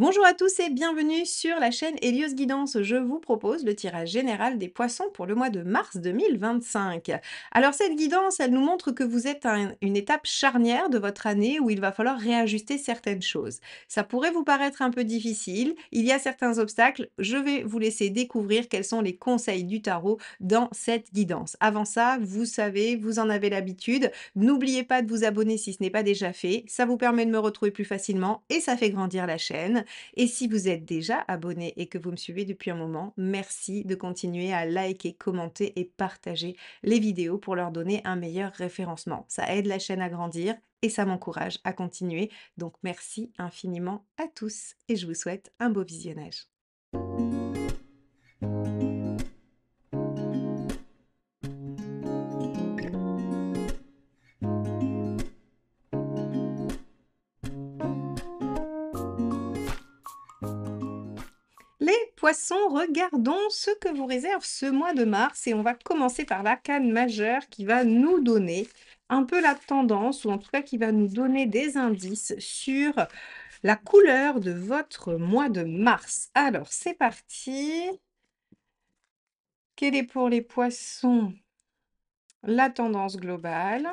Bonjour à tous et bienvenue sur la chaîne Hélios Guidance. Je vous propose le tirage général des poissons pour le mois de mars 2025. Alors cette guidance, elle nous montre que vous êtes à une étape charnière de votre année où il va falloir réajuster certaines choses. Ça pourrait vous paraître un peu difficile, il y a certains obstacles, je vais vous laisser découvrir quels sont les conseils du tarot dans cette guidance. Avant ça, vous savez, vous en avez l'habitude, n'oubliez pas de vous abonner si ce n'est pas déjà fait, ça vous permet de me retrouver plus facilement et ça fait grandir la chaîne. Et si vous êtes déjà abonné et que vous me suivez depuis un moment, merci de continuer à liker, commenter et partager les vidéos pour leur donner un meilleur référencement. Ça aide la chaîne à grandir et ça m'encourage à continuer. Donc merci infiniment à tous et je vous souhaite un beau visionnage. Les poissons, regardons ce que vous réserve ce mois de mars et on va commencer par l'arcane majeure qui va nous donner un peu la tendance ou en tout cas qui va nous donner des indices sur la couleur de votre mois de mars. Alors, c'est parti. Quelle est pour les poissons la tendance globale?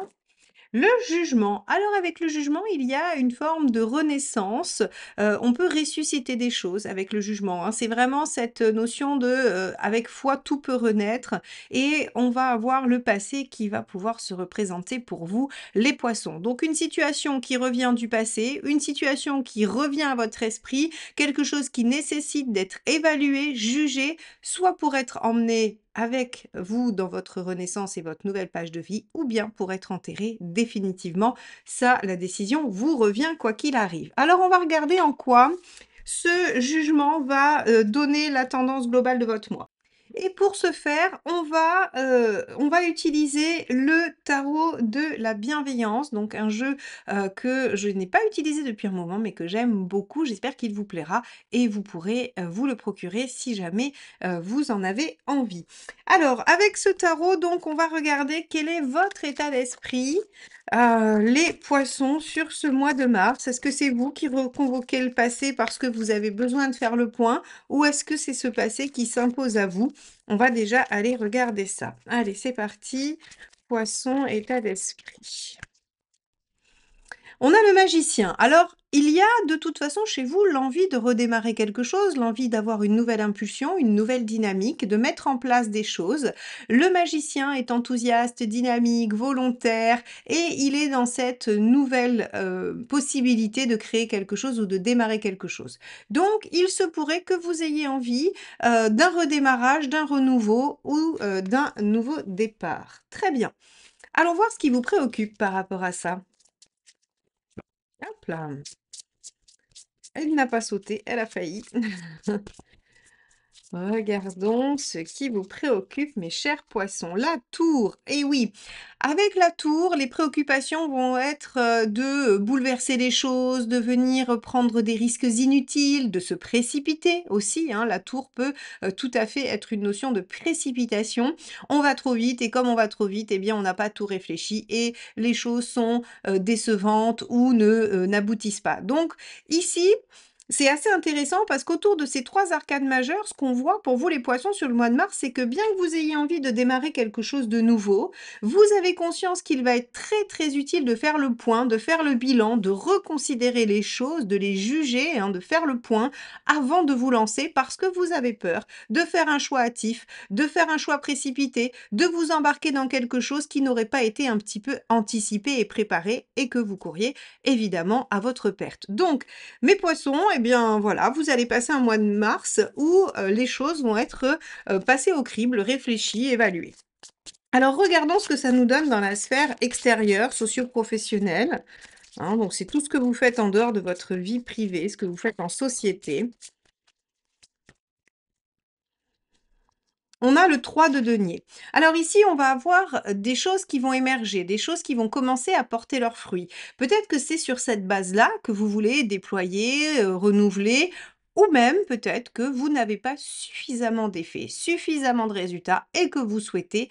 Le jugement. Alors avec le jugement, il y a une forme de renaissance. On peut ressusciter des choses avec le jugement, hein. C'est vraiment cette notion de, avec foi, tout peut renaître et on va avoir le passé qui va pouvoir se représenter pour vous, les poissons. Donc une situation qui revient du passé, une situation qui revient à votre esprit, quelque chose qui nécessite d'être évalué, jugé, soit pour être emmené avec vous dans votre renaissance et votre nouvelle page de vie, ou bien pour être enterré définitivement. Ça, la décision vous revient quoi qu'il arrive. Alors, on va regarder en quoi ce jugement va donner la tendance globale de votre mois. Et pour ce faire, on va utiliser le tarot de la bienveillance, donc un jeu que je n'ai pas utilisé depuis un moment, mais que j'aime beaucoup. J'espère qu'il vous plaira et vous pourrez vous le procurer si jamais vous en avez envie. Alors, avec ce tarot, donc, on va regarder quel est votre état d'esprit, les poissons, sur ce mois de mars. Est-ce que c'est vous qui reconvoquez le passé parce que vous avez besoin de faire le point ou est-ce que c'est ce passé qui s'impose à vous? On va déjà aller regarder ça. Allez, c'est parti. Poisson, état d'esprit. On a le magicien. Alors, il y a de toute façon chez vous l'envie de redémarrer quelque chose, l'envie d'avoir une nouvelle impulsion, une nouvelle dynamique, de mettre en place des choses. Le magicien est enthousiaste, dynamique, volontaire et il est dans cette nouvelle possibilité de créer quelque chose ou de démarrer quelque chose. Donc, il se pourrait que vous ayez envie d'un redémarrage, d'un renouveau ou d'un nouveau départ. Très bien. Allons voir ce qui vous préoccupe par rapport à ça. Hop là. Elle n'a pas sauté, elle a failli. Regardons ce qui vous préoccupe, mes chers poissons. La tour. Et oui, avec la tour, les préoccupations vont être de bouleverser les choses, de venir prendre des risques inutiles, de se précipiter aussi, hein. La tour peut tout à fait être une notion de précipitation. On va trop vite et comme on va trop vite, eh bien, on n'a pas tout réfléchi et les choses sont décevantes ou n'aboutissent pas. Donc ici, c'est assez intéressant parce qu'autour de ces 3 arcades majeures, ce qu'on voit pour vous les poissons sur le mois de mars, c'est que bien que vous ayez envie de démarrer quelque chose de nouveau, vous avez conscience qu'il va être très, très utile de faire le point, de faire le bilan, de reconsidérer les choses, de les juger, hein, de faire le point avant de vous lancer parce que vous avez peur de faire un choix hâtif, de faire un choix précipité, de vous embarquer dans quelque chose qui n'aurait pas été un petit peu anticipé et préparé et que vous courriez évidemment à votre perte. Donc, mes poissons, eh bien voilà, vous allez passer un mois de mars où les choses vont être passées au crible, réfléchies, évaluées. Alors regardons ce que ça nous donne dans la sphère extérieure, socio-professionnelle, hein. Donc c'est tout ce que vous faites en dehors de votre vie privée, ce que vous faites en société. On a le 3 de denier. Alors ici, on va avoir des choses qui vont émerger, des choses qui vont commencer à porter leurs fruits. Peut-être que c'est sur cette base-là que vous voulez déployer, renouveler ou même peut-être que vous n'avez pas suffisamment d'effets, suffisamment de résultats et que vous souhaitez,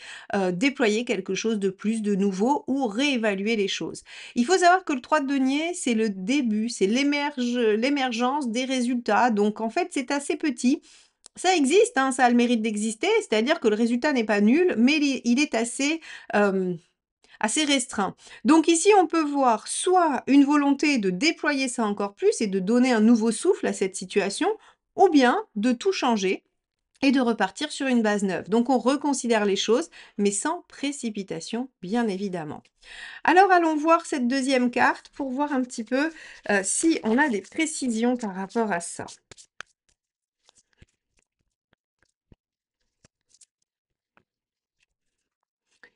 déployer quelque chose de plus, de nouveau ou réévaluer les choses. Il faut savoir que le 3 de denier, c'est le début, c'est l'émergence des résultats, donc en fait, c'est assez petit. Ça existe, hein, ça a le mérite d'exister, c'est-à-dire que le résultat n'est pas nul, mais il est assez, assez restreint. Donc ici, on peut voir soit une volonté de déployer ça encore plus et de donner un nouveau souffle à cette situation, ou bien de tout changer et de repartir sur une base neuve. Donc on reconsidère les choses, mais sans précipitation, bien évidemment. Alors allons voir cette deuxième carte pour voir un petit peu, si on a des précisions par rapport à ça.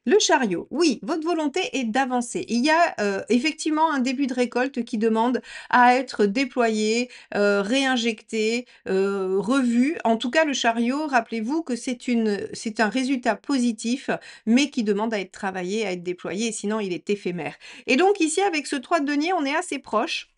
Le chariot, oui, votre volonté est d'avancer. Il y a, effectivement un début de récolte qui demande à être déployé, réinjecté, revu. En tout cas, le chariot, rappelez-vous que c'est un résultat positif, mais qui demande à être travaillé, à être déployé, sinon il est éphémère. Et donc ici, avec ce 3 de denier, on est assez proche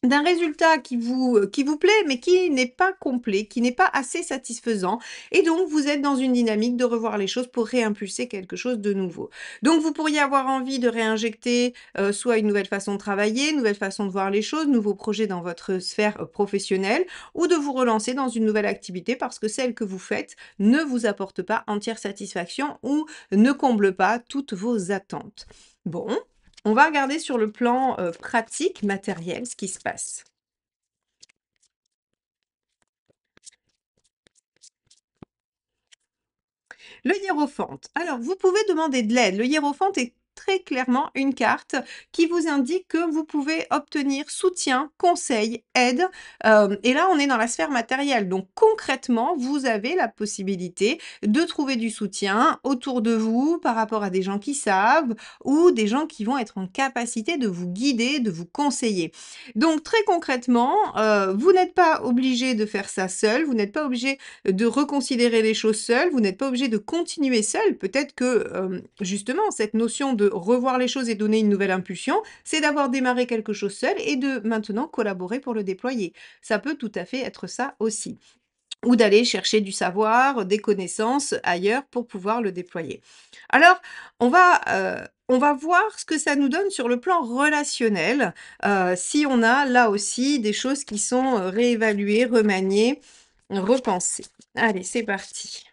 d'un résultat qui vous plaît, mais qui n'est pas complet, qui n'est pas assez satisfaisant et donc vous êtes dans une dynamique de revoir les choses pour réimpulser quelque chose de nouveau. Donc vous pourriez avoir envie de réinjecter, soit une nouvelle façon de travailler, une nouvelle façon de voir les choses, nouveaux projets dans votre sphère, professionnelle ou de vous relancer dans une nouvelle activité parce que celle que vous faites ne vous apporte pas entière satisfaction ou ne comble pas toutes vos attentes. Bon, on va regarder sur le plan, pratique, matériel, ce qui se passe. Le hiérophante. Alors, vous pouvez demander de l'aide. Le hiérophante est très clairement une carte qui vous indique que vous pouvez obtenir soutien, conseil, aide. Et là, on est dans la sphère matérielle. Donc, concrètement, vous avez la possibilité de trouver du soutien autour de vous par rapport à des gens qui savent ou des gens qui vont être en capacité de vous guider, de vous conseiller. Donc, très concrètement, vous n'êtes pas obligé de faire ça seul. Vous n'êtes pas obligé de reconsidérer les choses seul, vous n'êtes pas obligé de continuer seul. Peut-être que, justement, cette notion de revoir les choses et donner une nouvelle impulsion, c'est d'avoir démarré quelque chose seul et de maintenant collaborer pour le déployer. Ça peut tout à fait être ça aussi. Ou d'aller chercher du savoir, des connaissances ailleurs pour pouvoir le déployer. Alors, on va voir ce que ça nous donne sur le plan relationnel, si on a là aussi des choses qui sont, réévaluées, remaniées, repensées. Allez, c'est parti.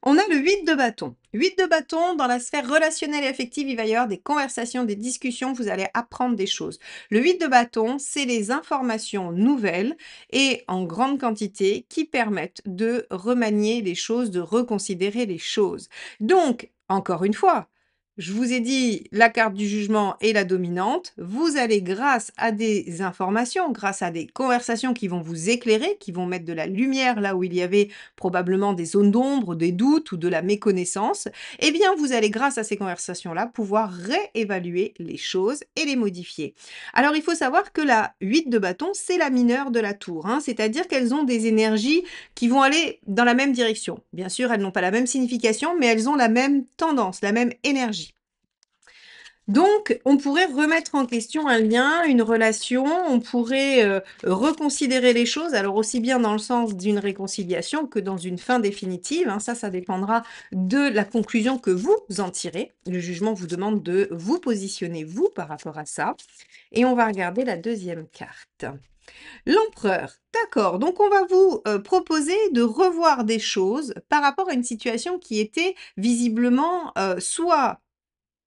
On a le 8 de bâton. 8 de bâton, dans la sphère relationnelle et affective, il va y avoir des conversations, des discussions, vous allez apprendre des choses. Le 8 de bâton, c'est les informations nouvelles et en grande quantité qui permettent de remanier les choses, de reconsidérer les choses. Donc, encore une fois, je vous ai dit, la carte du jugement est la dominante. Vous allez, grâce à des informations, grâce à des conversations qui vont vous éclairer, qui vont mettre de la lumière là où il y avait probablement des zones d'ombre, des doutes ou de la méconnaissance, eh bien vous allez grâce à ces conversations-là pouvoir réévaluer les choses et les modifier. Alors il faut savoir que la 8 de bâton, c'est la mineure de la tour, hein, c'est-à-dire qu'elles ont des énergies qui vont aller dans la même direction. Bien sûr, elles n'ont pas la même signification, mais elles ont la même tendance, la même énergie. Donc, on pourrait remettre en question un lien, une relation, on pourrait, reconsidérer les choses, alors aussi bien dans le sens d'une réconciliation que dans une fin définitive, hein. Ça dépendra de la conclusion que vous en tirez. Le jugement vous demande de vous positionner, vous, par rapport à ça et on va regarder la deuxième carte. L'empereur, d'accord, donc on va vous, proposer de revoir des choses par rapport à une situation qui était visiblement, soit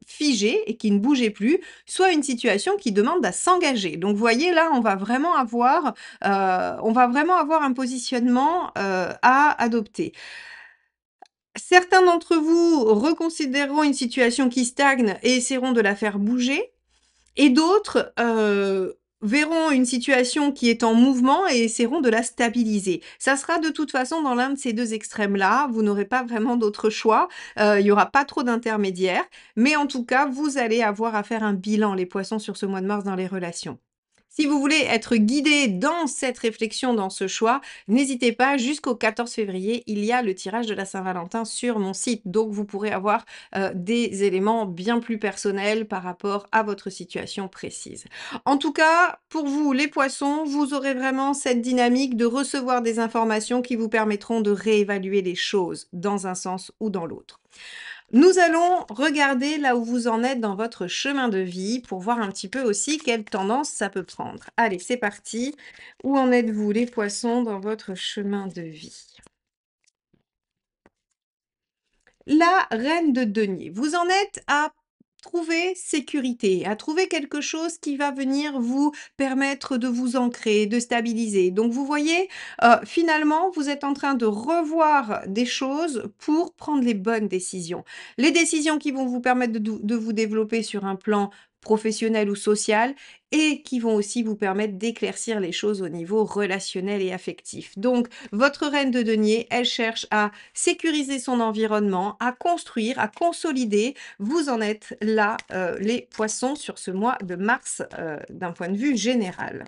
figée et qui ne bougeait plus, soit une situation qui demande à s'engager. Donc vous voyez là, on va vraiment avoir un positionnement, à adopter. Certains d'entre vous reconsidéreront une situation qui stagne et essaieront de la faire bouger et d'autres, verront une situation qui est en mouvement et essaieront de la stabiliser. Ça sera de toute façon dans l'un de ces 2 extrêmes-là, vous n'aurez pas vraiment d'autre choix, il y aura pas trop d'intermédiaires, mais en tout cas, vous allez avoir à faire un bilan, les poissons, sur ce mois de mars dans les relations. Si vous voulez être guidé dans cette réflexion, dans ce choix, n'hésitez pas, jusqu'au 14 février, il y a le tirage de la Saint-Valentin sur mon site. Donc vous pourrez avoir, des éléments bien plus personnels par rapport à votre situation précise. En tout cas, pour vous les poissons, vous aurez vraiment cette dynamique de recevoir des informations qui vous permettront de réévaluer les choses dans un sens ou dans l'autre. Nous allons regarder là où vous en êtes dans votre chemin de vie pour voir un petit peu aussi quelle tendance ça peut prendre. Allez, c'est parti. Où en êtes-vous, les poissons, dans votre chemin de vie? La reine de denier. Vous en êtes à trouver sécurité, à trouver quelque chose qui va venir vous permettre de vous ancrer, de stabiliser. Donc vous voyez, finalement, vous êtes en train de revoir des choses pour prendre les bonnes décisions. Les décisions qui vont vous permettre de vous développer sur un plan professionnel ou social et qui vont aussi vous permettre d'éclaircir les choses au niveau relationnel et affectif. Donc votre reine de denier, elle cherche à sécuriser son environnement, à construire, à consolider. Vous en êtes là, les poissons, sur ce mois de mars, d'un point de vue général.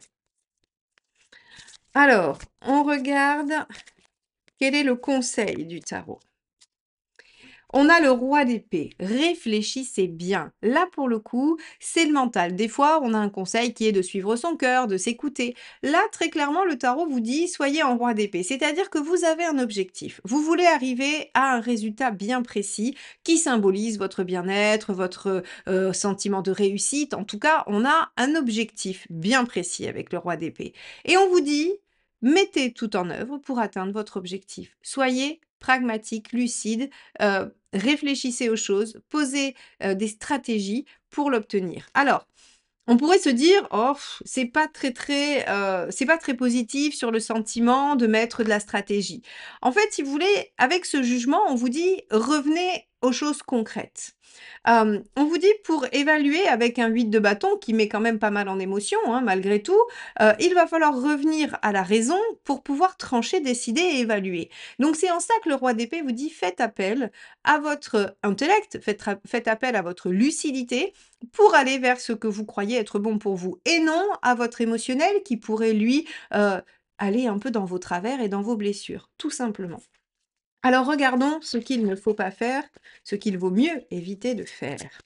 Alors, on regarde quel est le conseil du tarot. On a le roi d'épée. Réfléchissez bien. Là, pour le coup, c'est le mental. Des fois, on a un conseil qui est de suivre son cœur, de s'écouter. Là, très clairement, le tarot vous dit soyez en roi d'épée. C'est-à-dire que vous avez un objectif. Vous voulez arriver à un résultat bien précis qui symbolise votre bien-être, votre sentiment de réussite. En tout cas, on a un objectif bien précis avec le roi d'épée. Et on vous dit mettez tout en œuvre pour atteindre votre objectif. Soyez pragmatique, lucide, réfléchissez aux choses, posez, des stratégies pour l'obtenir. Alors, on pourrait se dire: «Oh, c'est pas très positif sur le sentiment de mettre de la stratégie». En fait, si vous voulez, avec ce jugement, on vous dit: «Revenez aux choses concrètes». On vous dit pour évaluer avec un 8 de bâton qui met quand même pas mal en émotion, hein, malgré tout, il va falloir revenir à la raison pour pouvoir trancher, décider et évaluer. Donc c'est en ça que le roi d'épée vous dit: faites appel à votre intellect, faites appel à votre lucidité pour aller vers ce que vous croyez être bon pour vous et non à votre émotionnel qui pourrait lui, aller un peu dans vos travers et dans vos blessures, tout simplement. Alors regardons ce qu'il ne faut pas faire, ce qu'il vaut mieux éviter de faire.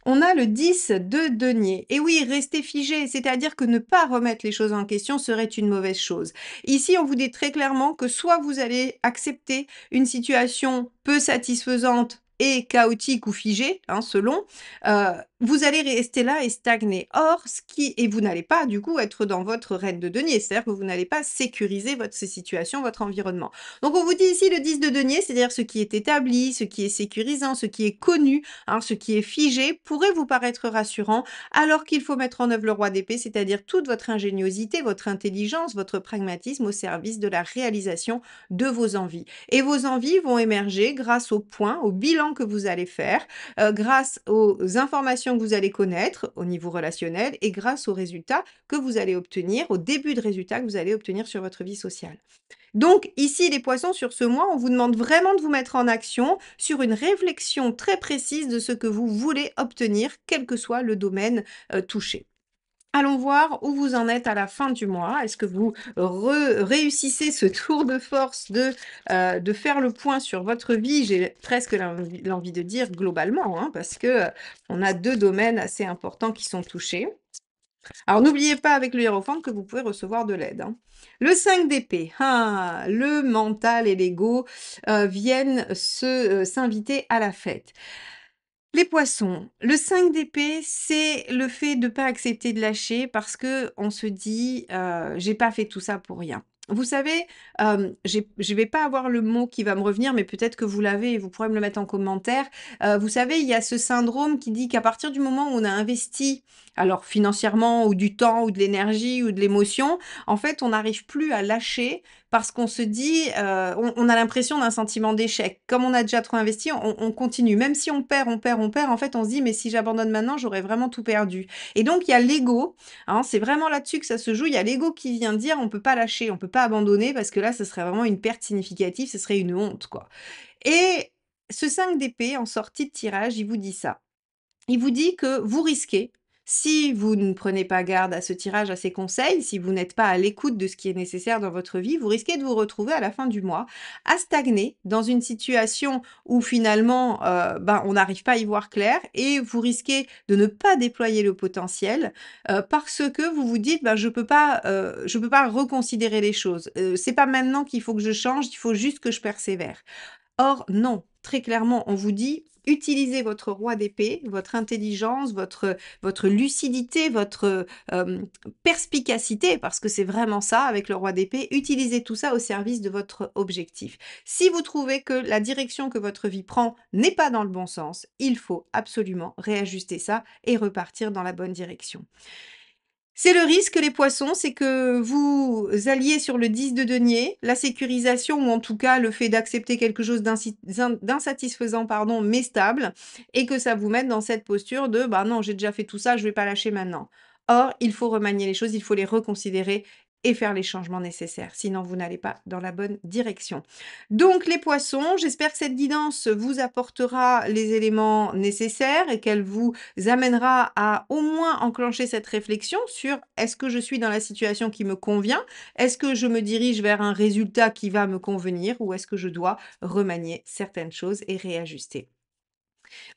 On a le 10 de denier. Et oui, rester figé, c'est-à-dire que ne pas remettre les choses en question serait une mauvaise chose. Ici, on vous dit très clairement que soit vous allez accepter une situation peu satisfaisante et chaotique ou figée, hein, selon, vous allez rester là et stagner. Or, et vous n'allez pas, du coup, être dans votre reine de denier, c'est-à-dire que vous n'allez pas sécuriser votre situation, votre environnement. Donc, on vous dit ici le 10 de denier, c'est-à-dire ce qui est établi, ce qui est sécurisant, ce qui est connu, hein, ce qui est figé pourrait vous paraître rassurant, alors qu'il faut mettre en œuvre le roi d'épée, c'est-à-dire toute votre ingéniosité, votre intelligence, votre pragmatisme au service de la réalisation de vos envies. Et vos envies vont émerger grâce aux points, au bilan que vous allez faire, grâce aux informations que vous allez connaître au niveau relationnel et grâce aux résultats que vous allez obtenir, au début de résultats que vous allez obtenir sur votre vie sociale. Donc ici, les poissons, sur ce mois, on vous demande vraiment de vous mettre en action sur une réflexion très précise de ce que vous voulez obtenir, quel que soit le domaine touché. Allons voir où vous en êtes à la fin du mois. Est-ce que vous réussissez ce tour de force de faire le point sur votre vie? J'ai presque l'envie de dire globalement, hein, parce que on a deux domaines assez importants qui sont touchés. Alors n'oubliez pas avec le hiérophante que vous pouvez recevoir de l'aide, hein. Le 5 d'épée, ah, le mental et l'ego viennent s'inviter à la fête. Les poissons, le 5 d'épée, c'est le fait de ne pas accepter de lâcher parce que on se dit j'ai pas fait tout ça pour rien. Vous savez, je vais pas avoir le mot qui va me revenir, mais peut-être que vous l'avez et vous pourrez me le mettre en commentaire. Vous savez, il y a ce syndrome qui dit qu'à partir du moment où on a investi alors financièrement ou du temps ou de l'énergie ou de l'émotion, en fait, on n'arrive plus à lâcher parce qu'on se dit, on a l'impression d'un sentiment d'échec. Comme on a déjà trop investi, on continue. Même si on perd, on perd, on perd, en fait, on se dit: «Mais si j'abandonne maintenant, j'aurais vraiment tout perdu» et donc il y a l'ego, hein, c'est vraiment là-dessus que ça se joue. Il y a l'ego qui vient dire: «On peut pas lâcher, on peut pas abandonner parce que là, ce serait vraiment une perte significative, ce serait une honte, quoi» et ce 5 d'épée en sortie de tirage, il vous dit ça. Il vous dit que vous risquez, si vous ne prenez pas garde à ce tirage, à ces conseils, si vous n'êtes pas à l'écoute de ce qui est nécessaire dans votre vie, vous risquez de vous retrouver à la fin du mois à stagner dans une situation où finalement, ben, on n'arrive pas à y voir clair et vous risquez de ne pas déployer le potentiel, parce que vous vous dites: «Bah, je peux pas reconsidérer les choses. C'est pas maintenant qu'il faut que je change, il faut juste que je persévère». Or non, très clairement, on vous dit: «Utilisez votre roi d'épée, votre intelligence, votre lucidité, votre, perspicacité», parce que c'est vraiment ça avec le roi d'épée, utilisez tout ça au service de votre objectif. Si vous trouvez que la direction que votre vie prend n'est pas dans le bon sens, il faut absolument réajuster ça et repartir dans la bonne direction. C'est le risque, les poissons, c'est que vous alliez sur le 10 de denier, la sécurisation ou en tout cas le fait d'accepter quelque chose d'insatisfaisant, pardon, mais stable et que ça vous mette dans cette posture de: «Bah non, j'ai déjà fait tout ça, je vais pas lâcher maintenant». Or, il faut remanier les choses, il faut les reconsidérer et faire les changements nécessaires, sinon vous n'allez pas dans la bonne direction. Donc les poissons, j'espère que cette guidance vous apportera les éléments nécessaires et qu'elle vous amènera à au moins enclencher cette réflexion sur: «Est-ce que je suis dans la situation qui me convient? Est-ce que je me dirige vers un résultat qui va me convenir? Ou est-ce que je dois remanier certaines choses et réajuster?»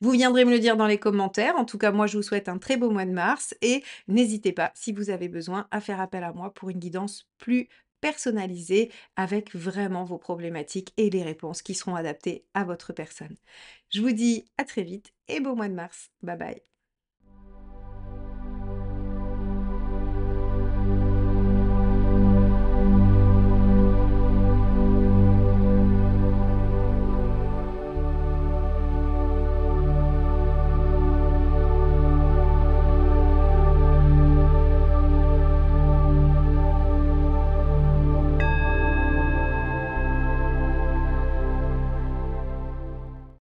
Vous viendrez me le dire dans les commentaires. En tout cas, moi, je vous souhaite un très beau mois de mars et n'hésitez pas, si vous avez besoin, à faire appel à moi pour une guidance plus personnalisée avec vraiment vos problématiques et les réponses qui seront adaptées à votre personne. Je vous dis à très vite et beau mois de mars. Bye bye.